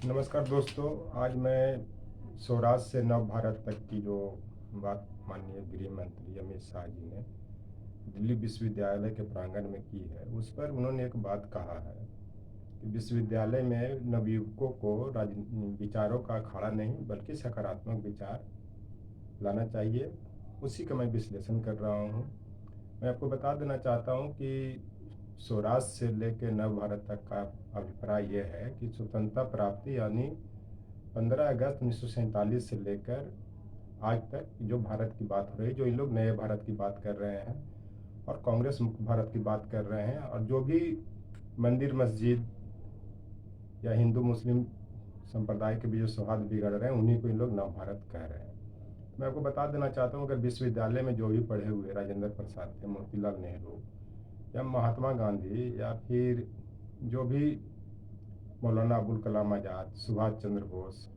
नमस्कार दोस्तों। आज मैं स्वराज से नव भारत तक की जो बात माननीय गृह मंत्री अमित शाह जी ने दिल्ली विश्वविद्यालय के प्रांगण में की है, उस पर उन्होंने एक बात कहा है कि विश्वविद्यालय में नवयुवकों को विचारों का अखाड़ा नहीं बल्कि सकारात्मक विचार लाना चाहिए। उसी का मैं विश्लेषण कर रहा हूँ। मैं आपको बता देना चाहता हूँ कि स्वराज से लेकर नव भारत तक का अभिप्राय यह है कि स्वतंत्रता प्राप्ति यानी 15 अगस्त 1947 से लेकर आज तक जो भारत की बात हो रही है, जो इन लोग नए भारत की बात कर रहे हैं और कांग्रेस मुक्त भारत की बात कर रहे हैं, और जो भी मंदिर मस्जिद या हिंदू मुस्लिम संप्रदाय के भी जो सौहार्द बिगड़ रहे हैं, उन्हीं को इन लोग नव भारत कह रहे हैं। मैं आपको बता देना चाहता हूँ, अगर विश्वविद्यालय में जो भी पढ़े हुए राजेंद्र प्रसाद थे, मोतीलाल नेहरू या महात्मा गांधी या फिर जो भी मौलाना अबुल कलाम आज़ाद, सुभाष चंद्र बोस,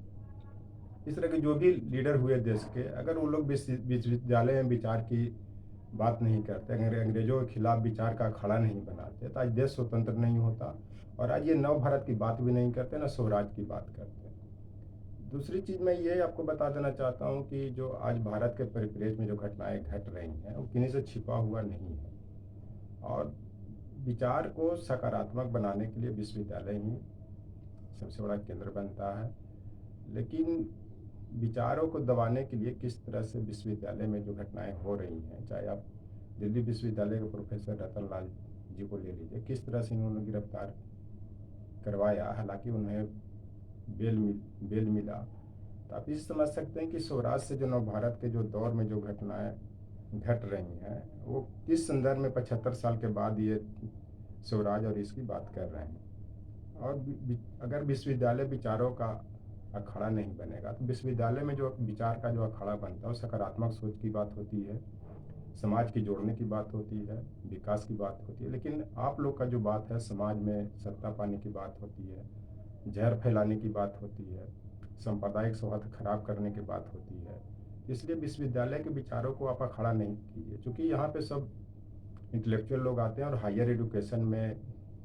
इस तरह के जो भी लीडर हुए देश के, अगर वो लोग विश्वविद्यालय में विचार की बात नहीं करते, अगर अंग्रेजों के खिलाफ विचार का अखाड़ा नहीं बनाते, तो आज देश स्वतंत्र नहीं होता। और आज ये नव भारत की बात भी नहीं करते, ना स्वराज की बात करते। दूसरी चीज़ मैं ये आपको बता देना चाहता हूँ कि जो आज भारत के परिप्रेक्ष्य में जो घटनाएं घट रही हैं, वो किन्हीं से छिपा हुआ नहीं है। और विचार को सकारात्मक बनाने के लिए विश्वविद्यालय ही सबसे बड़ा केंद्र बनता है। लेकिन विचारों को दबाने के लिए किस तरह से विश्वविद्यालय में जो घटनाएं हो रही हैं, चाहे आप दिल्ली विश्वविद्यालय के प्रोफेसर रतन लाल जी को ले लीजिए, किस तरह से इन्होंने गिरफ्तार करवाया, हालांकि उन्हें बेल मिला। तो आप इस समझ सकते हैं कि स्वराज से जो नव भारत के जो दौर में जो घटनाएं घट रही हैं, वो किस संदर्भ में 75 साल के बाद ये स्वराज और इसकी बात कर रहे हैं। और अगर विश्वविद्यालय विचारों का अखाड़ा नहीं बनेगा, तो विश्वविद्यालय में जो विचार का जो अखाड़ा बनता है, वो सकारात्मक सोच की बात होती है, समाज की जोड़ने की बात होती है, विकास की बात होती है। लेकिन आप लोग का जो बात है, समाज में सत्ता पाने की बात होती है, जहर फैलाने की बात होती है, सांप्रदायिक सौहार्द खराब करने की बात होती है। इसलिए विश्वविद्यालय के विचारों को आप अखाड़ा नहीं कीजिए, क्योंकि यहाँ पे सब इंटेलेक्चुअल लोग आते हैं और हायर एजुकेशन में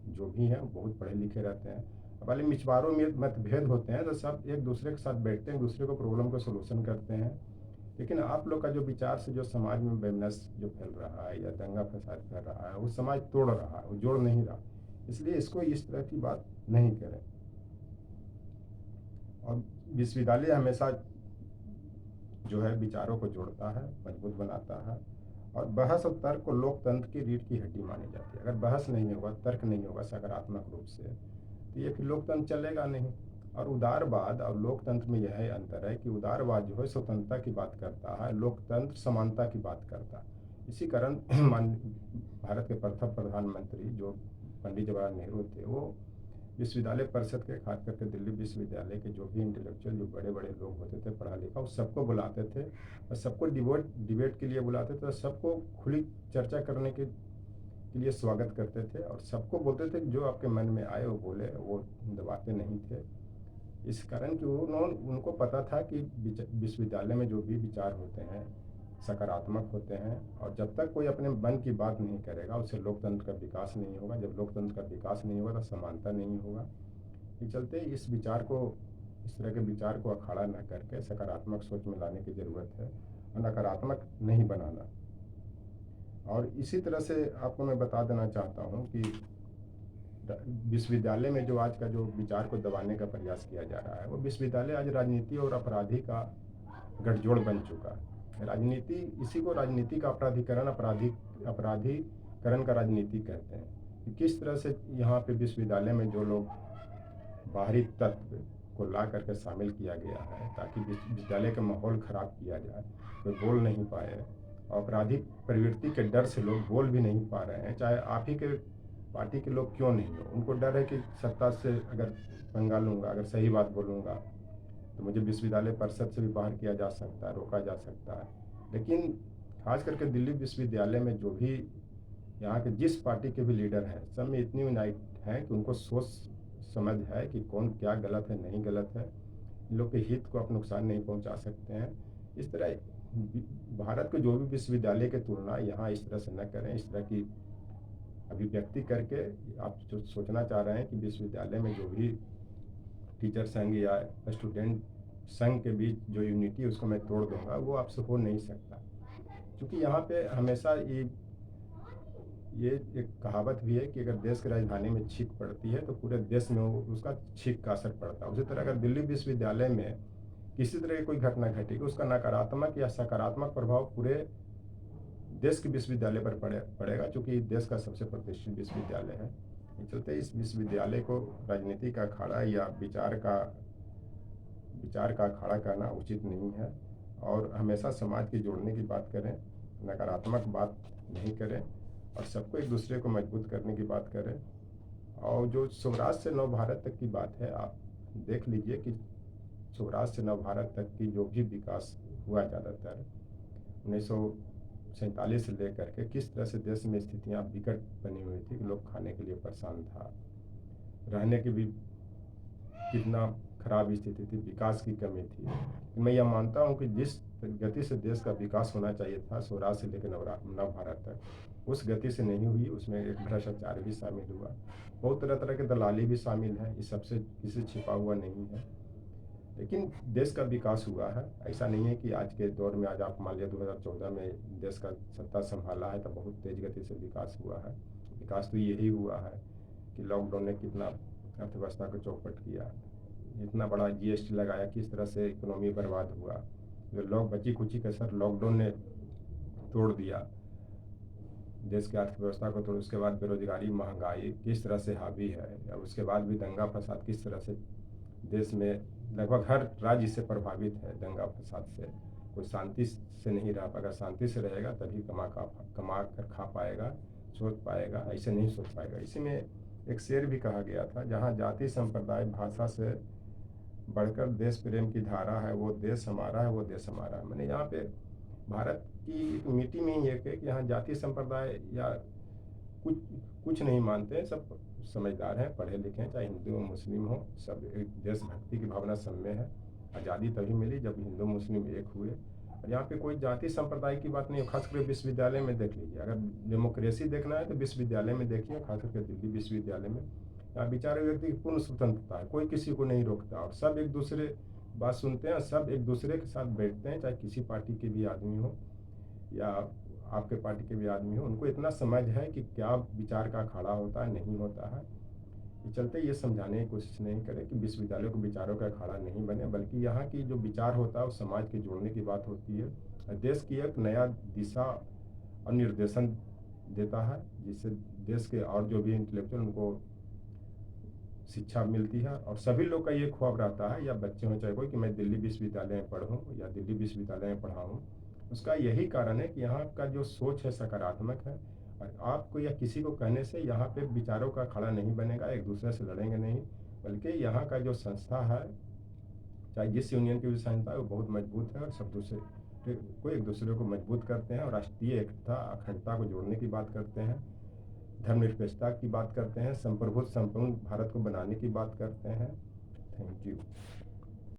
जो भी हैं बहुत पढ़े लिखे रहते हैं। वाले मिचवारों में मतभेद होते हैं, तो सब एक दूसरे के साथ बैठते हैं, एक दूसरे को प्रॉब्लम का सोल्यूशन करते हैं। लेकिन आप लोग का जो विचार से जो समाज में बेमनस जो फैल रहा है या दंगा फसाद कर रहा है, वो समाज तोड़ रहा है, वो जोड़ नहीं रहा। इसलिए इसको इस तरह की बात नहीं करें। और विश्वविद्यालय हमेशा जो है विचारों को जोड़ता है, मजबूत बनाता है। और बहस और तर्क को लोकतंत्र की रीढ़ की हड्डी मानी जाती है। अगर बहस नहीं होगा, तर्क नहीं होगा सकारात्मक रूप से, तो ये फिर लोकतंत्र चलेगा नहीं। और उदारवाद और लोकतंत्र में यह अंतर है कि उदारवाद जो है स्वतंत्रता की बात करता है, लोकतंत्र समानता की बात करता है। इसी कारण भारत के प्रथम प्रधानमंत्री जो पंडित जवाहरलाल नेहरू थे, वो विश्वविद्यालय परिषद के, खास करके दिल्ली विश्वविद्यालय के जो भी इंटेलेक्चुअल जो बड़े बड़े लोग होते थे पढ़ा लिखा, उस सबको बुलाते थे और सबको डिबेट के लिए बुलाते थे, सबको खुली चर्चा करने के लिए स्वागत करते थे और सबको बोलते थे जो आपके मन में आए वो बोले, वो दबाते नहीं थे। इस कारण कि उनको पता था कि विश्वविद्यालय में जो भी विचार होते हैं सकारात्मक होते हैं, और जब तक कोई अपने मन की बात नहीं करेगा, उससे लोकतंत्र का विकास नहीं होगा। जब लोकतंत्र का विकास नहीं होगा तो समानता नहीं होगा। इस चलते इस विचार को, इस तरह के विचार को अखाड़ा न करके सकारात्मक सोच में लाने की ज़रूरत है और नकारात्मक नहीं बनाना। और इसी तरह से आपको मैं बता देना चाहता हूँ कि विश्वविद्यालय में जो आज का जो विचार को दबाने का प्रयास किया जा रहा है, वो विश्वविद्यालय आज राजनीति और अपराधी का गठजोड़ बन चुका है। राजनीति, इसी को राजनीति का अपराधीकरण, अपराधीकरण का राजनीति कहते हैं। कि किस तरह से यहाँ पे विश्वविद्यालय में जो लोग बाहरी तत्व को ला करके शामिल किया गया है ताकि विश्वविद्यालय का माहौल खराब किया जाए, कोई बोल नहीं पाए। आपराधिक प्रवृत्ति के डर से लोग बोल भी नहीं पा रहे हैं, चाहे आप ही के पार्टी के लोग क्यों नहीं हो। उनको डर है कि सत्ता से अगर पंगा लूँगा, अगर सही बात बोलूँगा, तो मुझे विश्वविद्यालय परिषद से भी बाहर किया जा सकता है, रोका जा सकता है। लेकिन खास करके दिल्ली विश्वविद्यालय में जो भी यहाँ के जिस पार्टी के भी लीडर हैं, सब में इतनी यूनाइट हैं कि उनको सोच समझ है कि कौन क्या गलत है, नहीं गलत है। इन लोग के हित को आप नुकसान नहीं पहुँचा सकते हैं। इस तरह भारत के जो भी विश्वविद्यालय की तुलना यहाँ इस तरह से न करें। इस तरह की अभिव्यक्ति करके आप जो सोचना चाह रहे हैं कि विश्वविद्यालय में जो भी टीचर संघ या स्टूडेंट संघ के बीच जो यूनिटी है उसको मैं तोड़ दूंगा, वो आपसे हो नहीं सकता। क्योंकि यहाँ पे हमेशा ये एक कहावत भी है कि अगर देश की राजधानी में छींक पड़ती है तो पूरे देश में उसका छींक का असर पड़ता है। उसी तरह अगर दिल्ली विश्वविद्यालय में किसी तरह की कोई घटना घटेगी, उसका नकारात्मक या सकारात्मक प्रभाव पूरे देश के विश्वविद्यालय पर पड़ेगा, चूँकि देश का सबसे प्रतिष्ठित विश्वविद्यालय है। इस चलते इस विश्वविद्यालय को राजनीति का अखाड़ा या विचार का अखाड़ा करना उचित नहीं है। और हमेशा समाज के जोड़ने की बात करें, नकारात्मक बात नहीं करें, और सबको एक दूसरे को मजबूत करने की बात करें। और जो स्वराज से नव भारत तक की बात है, आप देख लीजिए कि स्वराज से नव भारत तक की जो भी विकास हुआ ज़्यादातर 1947 से लेकर के किस तरह से देश में स्थितियाँ विकट बनी हुई थी कि लोग खाने के लिए परेशान था, रहने की भी कितना खराब स्थिति थी, विकास की कमी थी। मैं यह मानता हूँ कि जिस गति से देश का विकास होना चाहिए था स्वराज से लेकर नव भारत तक, उस गति से नहीं हुई। उसमें एक भ्रष्टाचार भी शामिल हुआ, बहुत तरह तरह के दलाली भी शामिल है, इस सबसे किसी छिपा हुआ नहीं है। लेकिन देश का विकास हुआ है। ऐसा नहीं है कि आज के दौर में, आज आप मान लिया 2014 में देश का सत्ता संभाला है तो बहुत तेज गति से विकास हुआ है। विकास तो यही हुआ है कि लॉकडाउन ने कितना अर्थव्यवस्था को चौपट किया, इतना बड़ा जीएसटी लगाया, किस तरह से इकोनॉमी बर्बाद हुआ। जो लोग बची खुची कसर लॉकडाउन ने तोड़ दिया, देश की अर्थव्यवस्था को तोड़। उसके बाद बेरोजगारी, महंगाई किस तरह से हावी है, और उसके बाद भी दंगा फसाद किस तरह से देश में लगभग हर राज्य से प्रभावित है। दंगा फसाद से कोई शांति से नहीं रह पाएगा, शांति से रहेगा तभी कमा कर खा पाएगा, सोच पाएगा, ऐसे नहीं सोच पाएगा। इसी में एक शेर भी कहा गया था, जहाँ जाति संप्रदाय भाषा से बढ़कर देश प्रेम की धारा है, वो देश हमारा है, वो देश हमारा है। मैंने यहाँ पे भारत की मिट्टी में ही एक है कि यहाँ जाति संप्रदाय या कुछ कुछ नहीं मानते हैं। सब समझदार हैं, पढ़े लिखे हैं, चाहे हिंदू हो मुस्लिम हो, सब एक देशभक्ति की भावना सब में है। आज़ादी तभी मिली जब हिंदू मुस्लिम एक हुए। और यहाँ पे कोई जाति संप्रदाय की बात नहीं है। खास करके विश्वविद्यालय में देख लीजिए, अगर डेमोक्रेसी देखना है तो विश्वविद्यालय में देखिए, खास करके दिल्ली विश्वविद्यालय में। यहाँ विचार व्यक्ति की पूर्ण स्वतंत्रता है, कोई किसी को नहीं रोकता, और सब एक दूसरे बात सुनते हैं, सब एक दूसरे के साथ बैठते हैं, चाहे किसी पार्टी के भी आदमी हो या आपके पार्टी के भी आदमी हो। उनको इतना समझ है कि क्या विचार का अखाड़ा होता है, नहीं होता है। ये चलते ये समझाने की कोशिश नहीं करें कि विश्वविद्यालयों को विचारों का अखाड़ा नहीं बने, बल्कि यहाँ की जो विचार होता है वो समाज के जोड़ने की बात होती है। देश की एक नया दिशा और निर्देशन देता है, जिससे देश के और जो भी इंटेलेक्चुअल उनको शिक्षा मिलती है। और सभी लोग का ये ख्वाब रहता है, या बच्चे हों चाहे कोई, कि मैं दिल्ली विश्वविद्यालय में पढ़ूँ या दिल्ली विश्वविद्यालय में पढ़ा हूँ। उसका यही कारण है कि यहाँ का जो सोच है सकारात्मक है, और आपको या किसी को कहने से यहाँ पे विचारों का खड़ा नहीं बनेगा, एक दूसरे से लड़ेंगे नहीं, बल्कि यहाँ का जो संस्था है, चाहे जिस यूनियन की भी संस्था है, वो बहुत मजबूत है, और सब दूसरे को एक दूसरे को मजबूत करते हैं, और राष्ट्रीय एकता अखंडता को जोड़ने की बात करते हैं, धर्मनिरपेक्षता की बात करते हैं, संप्रभुत्व संपूर्ण भारत को बनाने की बात करते हैं। Thank you.